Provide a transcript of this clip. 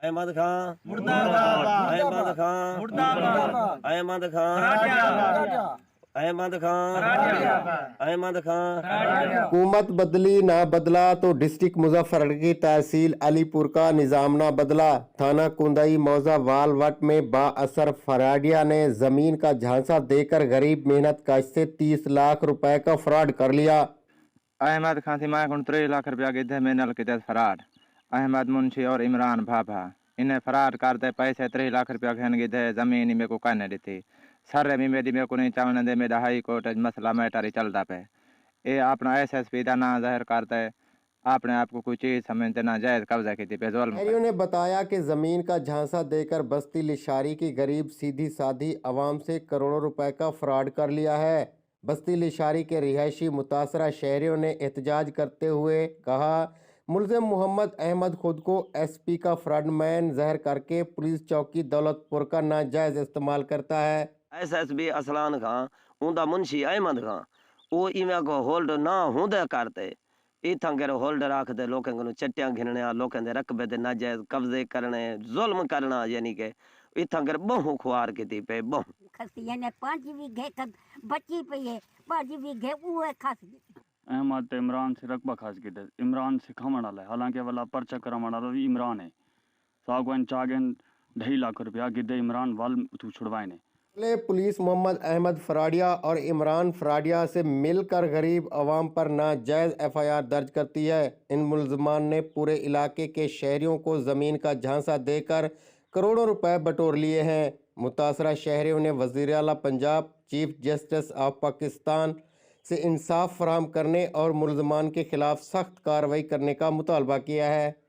अहमद खान मुर्दाबाद अहमद खान मुर्दाबाद अहमद खान अहमद खान अहमद खान। हुकूमत बदली ना बदला तो डिस्ट्रिक्ट मुजफ्फरनगर की तहसील अलीपुर का निज़ाम ना बदला। थाना कुंदई मौजा वालवट में बाअसर फराडिया ने जमीन का झांसा देकर गरीब मेहनत कश से 30 लाख रुपए का फ्रॉड कर लिया। अहमद खान थी मां 3 लाख रुपया गिद्धे मेनल के तहत फराड। अहमद मुंशी और इमरान भाभा इन्हें फराड करते पैसे 3 लाख रुपया घन गिद्धे जमीन मेरे को कहने दी थी सर में मेरी मेरे को नहीं चावने दे मेरा हाई कोर्ट मसला मैटर ही चलता पे ये अपना SSP का ना जाहिर करते आपने आपको कोई चीज समझते ना जायज कब्जा की थी बेजुल्म। शहरियों ने बताया कि जमीन का झांसा देकर बस्ती लिशारी की गरीब सीधी साधी आवाम से करोड़ों रुपए का फ्रॉड कर लिया है। बस्ती लिशारी के रिहायशी मुतासरा शहरियों ने एहतजाज करते हुए कहा, मुलजिम मोहम्मद अहमद खुद को SP का फ्रॉडमैन जहर करके पुलिस चौकी दौलतपुर का नाजायज इस्तेमाल करता है। SSB असलान खान उनका मुंशी अहमद खान वो इवें को होल्ड ना होंदे करते इथां के होल्ड रखते लोगों को चट्टियां घिनने लोगों के रकबे दे नाजायज कब्जे करने जुल्म करना यानी के इथां के बहु खुआर की पे बहु खसी ने 5 बीघे तक बची पई है 5 बीघे उहे खस अहमद ते इमरान से रकबा खास गिदे इमरान से खमण वाला है हालांकि वाला पर्चा करवाण वाला भी इमरान है सागवान चागन 2.5 लाख रुपया गिदे इमरान वाल तू छुड़वाए ने। पुलिस मोहम्मद अहमद फराडिया और इमरान फराडिया से मिलकर गरीब आवाम पर नाजायज FIR दर्ज करती है। इन मुलजमान ने पूरे इलाके के शहरियों को ज़मीन का झांसा देकर करोड़ों रुपए बटोर लिए हैं। मुतासरा शहरियों ने वज़ीर आला Punjab chief justice of Pakistan से इंसाफ फराहम करने और मुलजमान के खिलाफ सख्त कार्रवाई करने का मुतालबा किया है।